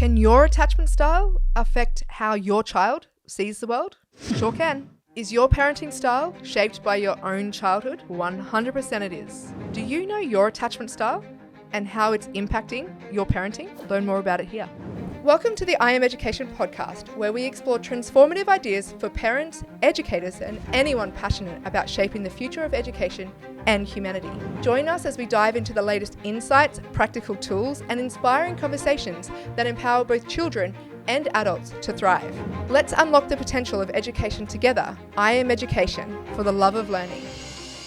Can your attachment style affect how your child sees the world? Sure can. Is your parenting style shaped by your own childhood? 100% it is. Do you know your attachment style and how it's impacting your parenting? Learn more about it here. Welcome to the I Am Education podcast, where we explore transformative ideas for parents, educators, and anyone passionate about shaping the future of education and humanity. Join us as we dive into the latest insights, practical tools, and inspiring conversations that empower both children and adults to thrive. Let's unlock the potential of education together. I Am Education, for the love of learning.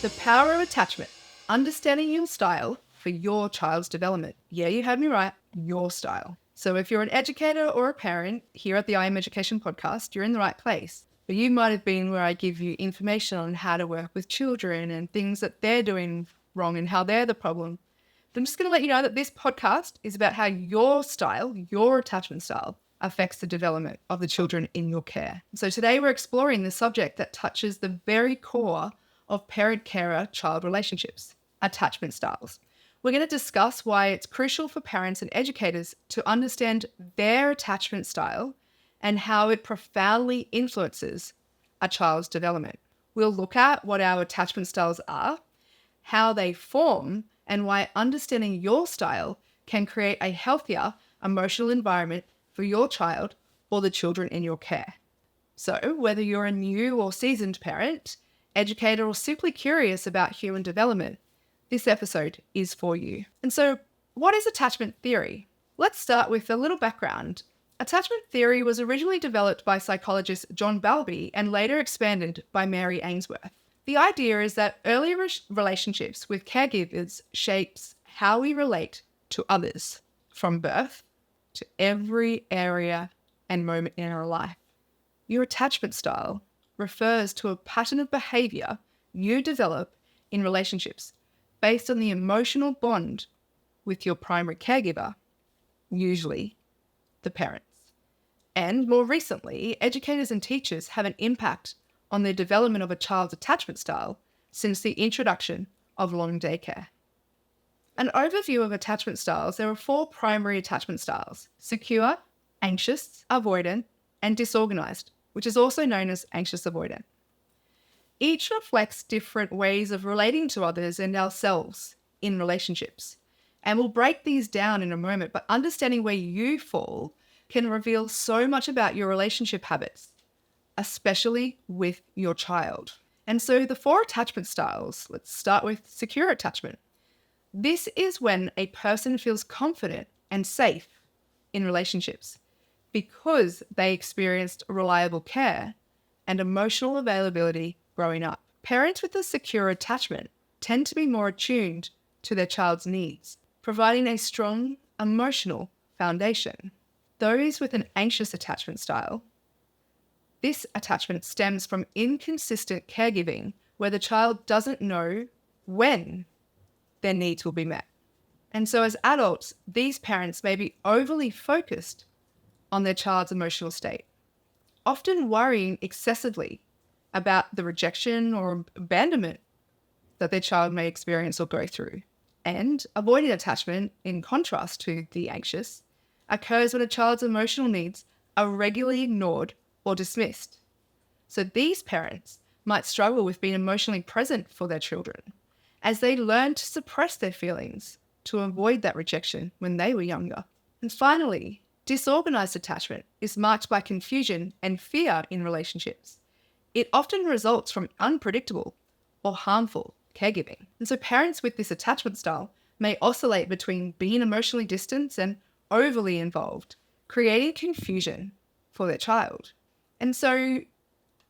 The power of attachment. Understanding your style for your child's development. Yeah, you heard me right. Your style. So if you're an educator or a parent here at the I Am Education podcast, you're in the right place. But you might have been where I give you information on how to work with children and things that they're doing wrong and how they're the problem. But I'm just going to let you know that this podcast is about how your style, your attachment style, affects the development of the children in your care. So today we're exploring the subject that touches the very core of parent-carer-child relationships, attachment styles. We're going to discuss why it's crucial for parents and educators to understand their attachment style and how it profoundly influences a child's development. We'll look at what our attachment styles are, how they form, and why understanding your style can create a healthier emotional environment for your child or the children in your care. So whether you're a new or seasoned parent, educator, or simply curious about human development, this episode is for you. And so, what is attachment theory? Let's start with a little background. Attachment theory was originally developed by psychologist John Bowlby and later expanded by Mary Ainsworth. The idea is that early relationships with caregivers shapes how we relate to others from birth to every area and moment in our life. Your attachment style refers to a pattern of behaviour you develop in relationships based on the emotional bond with your primary caregiver, usually the parents. And more recently, educators and teachers have an impact on the development of a child's attachment style since the introduction of long daycare. An overview of attachment styles: there are 4 primary attachment styles: secure, anxious, avoidant, and disorganised, which is also known as anxious avoidant. Each reflects different ways of relating to others and ourselves in relationships. And we'll break these down in a moment, but understanding where you fall can reveal so much about your relationship habits, especially with your child. And so the 4 attachment styles, let's start with secure attachment. This is when a person feels confident and safe in relationships because they experienced reliable care and emotional availability growing up. Parents with a secure attachment tend to be more attuned to their child's needs, providing a strong emotional foundation. Those with an anxious attachment style, this attachment stems from inconsistent caregiving where the child doesn't know when their needs will be met. And so as adults, these parents may be overly focused on their child's emotional state, often worrying excessively about the rejection or abandonment that their child may experience or go through. And avoidant attachment, in contrast to the anxious, occurs when a child's emotional needs are regularly ignored or dismissed. So these parents might struggle with being emotionally present for their children as they learn to suppress their feelings to avoid that rejection when they were younger. And finally, disorganised attachment is marked by confusion and fear in relationships. It often results from unpredictable or harmful caregiving. And so parents with this attachment style may oscillate between being emotionally distant and overly involved, creating confusion for their child. And so,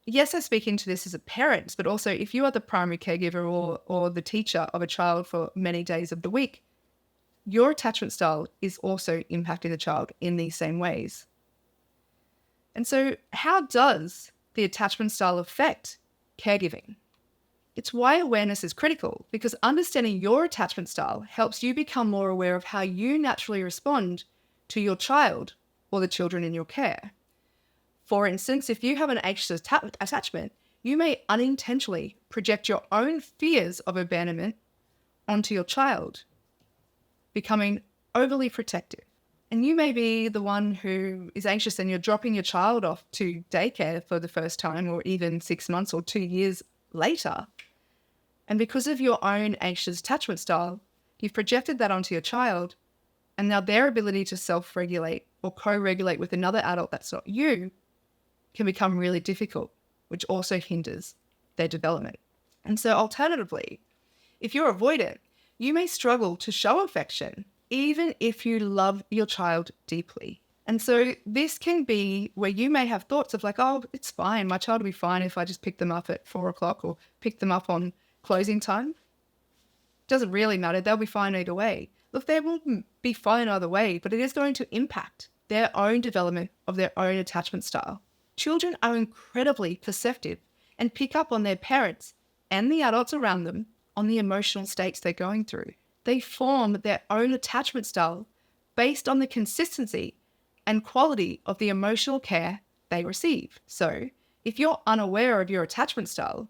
yes, I speak into this as a parent, but also if you are the primary caregiver or the teacher of a child for many days of the week, your attachment style is also impacting the child in these same ways. And so how does the attachment style affect caregiving? It's why awareness is critical, because understanding your attachment style helps you become more aware of how you naturally respond to your child or the children in your care. For instance, if you have an anxious attachment, you may unintentionally project your own fears of abandonment onto your child, becoming overly protective. And you may be the one who is anxious and you're dropping your child off to daycare for the first time, or even 6 months or 2 years later. And because of your own anxious attachment style, you've projected that onto your child, and now their ability to self-regulate or co-regulate with another adult that's not you can become really difficult, which also hinders their development. And so alternatively, if you're avoidant, you may struggle to show affection even if you love your child deeply. And so this can be where you may have thoughts of like, oh, it's fine. My child will be fine if I just pick them up at 4 o'clock or pick them up on closing time. Doesn't really matter. They'll be fine either way. Look, they will be fine either way, but it is going to impact their own development of their own attachment style. Children are incredibly perceptive and pick up on their parents and the adults around them on the emotional states they're going through. They form their own attachment style based on the consistency and quality of the emotional care they receive. So if you're unaware of your attachment style,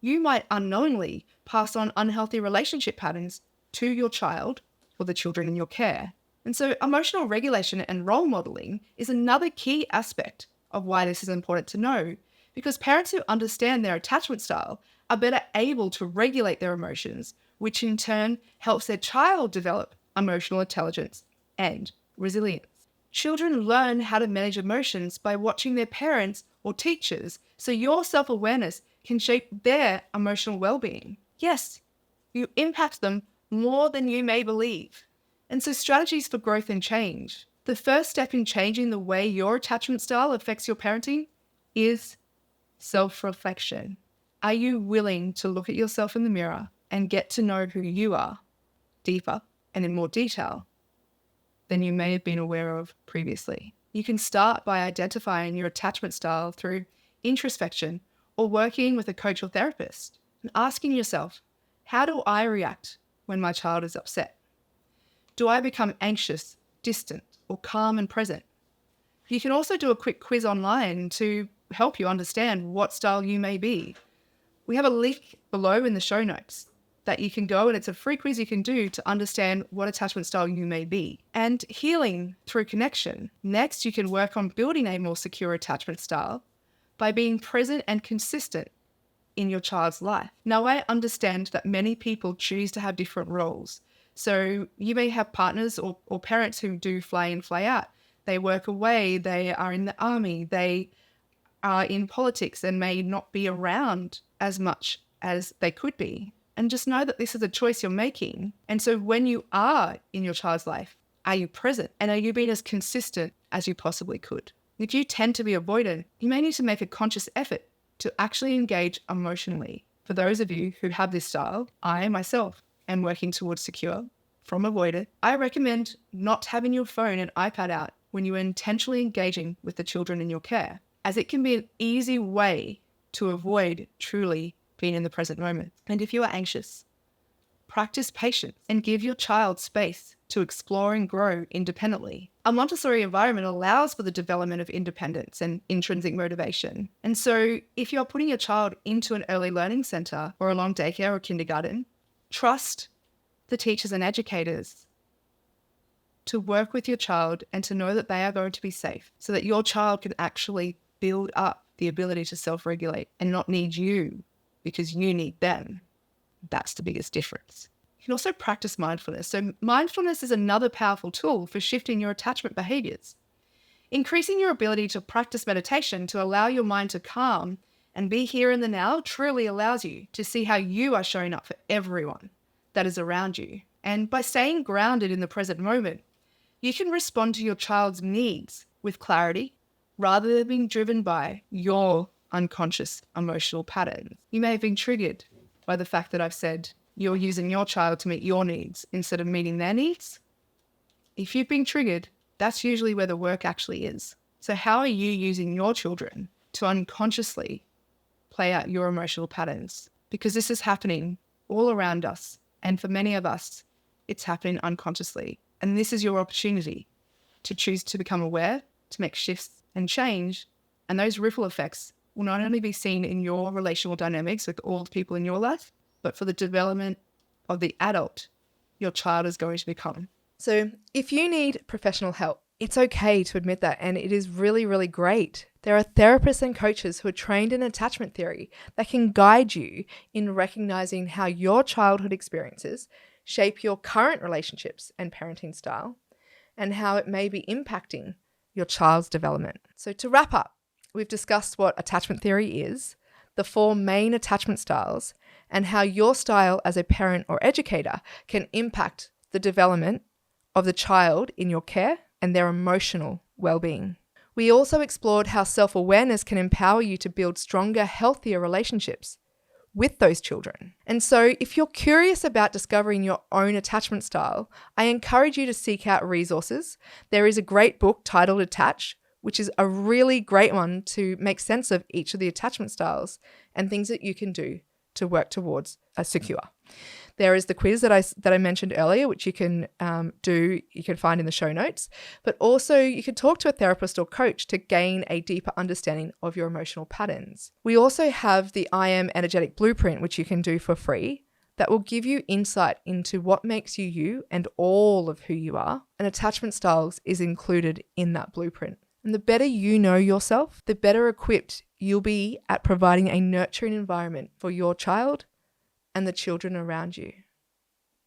you might unknowingly pass on unhealthy relationship patterns to your child or the children in your care. And so emotional regulation and role modeling is another key aspect of why this is important to know, because parents who understand their attachment style are better able to regulate their emotions, which in turn helps their child develop emotional intelligence and resilience. Children learn how to manage emotions by watching their parents or teachers, so your self-awareness can shape their emotional well-being. Yes, you impact them more than you may believe. And so strategies for growth and change. The first step in changing the way your attachment style affects your parenting is self-reflection. Are you willing to look at yourself in the mirror and get to know who you are deeper and in more detail than you may have been aware of previously? You can start by identifying your attachment style through introspection or working with a coach or therapist and asking yourself, how do I react when my child is upset? Do I become anxious, distant, or calm and present? You can also do a quick quiz online to help you understand what style you may be. We have a link below in the show notes that you can go, and it's a free quiz you can do to understand what attachment style you may be. And healing through connection. Next, you can work on building a more secure attachment style by being present and consistent in your child's life. Now, I understand that many people choose to have different roles. So you may have partners or parents who do fly in, fly out. They work away, they are in the army, they are in politics and may not be around as much as they could be. And just know that this is a choice you're making. And so when you are in your child's life, are you present? And are you being as consistent as you possibly could? If you tend to be avoidant, you may need to make a conscious effort to actually engage emotionally. For those of you who have this style, I myself am working towards secure from avoidant. I recommend not having your phone and iPad out when you are intentionally engaging with the children in your care, as it can be an easy way to avoid truly being in the present moment. And if you are anxious, practice patience and give your child space to explore and grow independently. A Montessori environment allows for the development of independence and intrinsic motivation. And so if you're putting your child into an early learning center or a long daycare or kindergarten, trust the teachers and educators to work with your child and to know that they are going to be safe, so that your child can actually build up the ability to self-regulate and not need you because you need them. That's the biggest difference. You can also practice mindfulness. So mindfulness is another powerful tool for shifting your attachment behaviors. Increasing your ability to practice meditation to allow your mind to calm and be here in the now truly allows you to see how you are showing up for everyone that is around you. And by staying grounded in the present moment, you can respond to your child's needs with clarity rather than being driven by your unconscious emotional patterns. You may have been triggered by the fact that I've said you're using your child to meet your needs instead of meeting their needs. If you've been triggered, that's usually where the work actually is. So how are you using your children to unconsciously play out your emotional patterns? Because this is happening all around us. And for many of us, it's happening unconsciously. And this is your opportunity to choose to become aware, to make shifts and change. And those ripple effects will not only be seen in your relational dynamics with all the people in your life, but for the development of the adult your child is going to become. So if you need professional help It's okay to admit that, and it is really, really great. There are therapists and coaches who are trained in attachment theory that can guide you in recognizing how your childhood experiences shape your current relationships and parenting style, and how it may be impacting your child's development. So to wrap up, we've discussed what attachment theory is, the 4 main attachment styles, and how your style as a parent or educator can impact the development of the child in your care and their emotional well-being. We also explored how self-awareness can empower you to build stronger, healthier relationships with those children. And so if you're curious about discovering your own attachment style, I encourage you to seek out resources. There is a great book titled Attach, which is a really great one to make sense of each of the attachment styles and things that you can do to work towards a secure. There is the quiz that I mentioned earlier, which you can find in the show notes, but also you can talk to a therapist or coach to gain a deeper understanding of your emotional patterns. We also have the I Am Energetic Blueprint, which you can do for free, that will give you insight into what makes you you and all of who you are, and attachment styles is included in that blueprint. And the better you know yourself, the better equipped you'll be at providing a nurturing environment for your child and the children around you,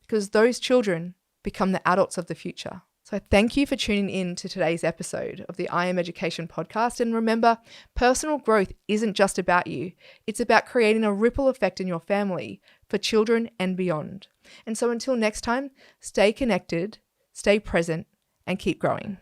because those children become the adults of the future. So thank you for tuning in to today's episode of the I Am Education podcast. And remember, personal growth isn't just about you. It's about creating a ripple effect in your family for children and beyond. And so until next time, stay connected, stay present, and keep growing.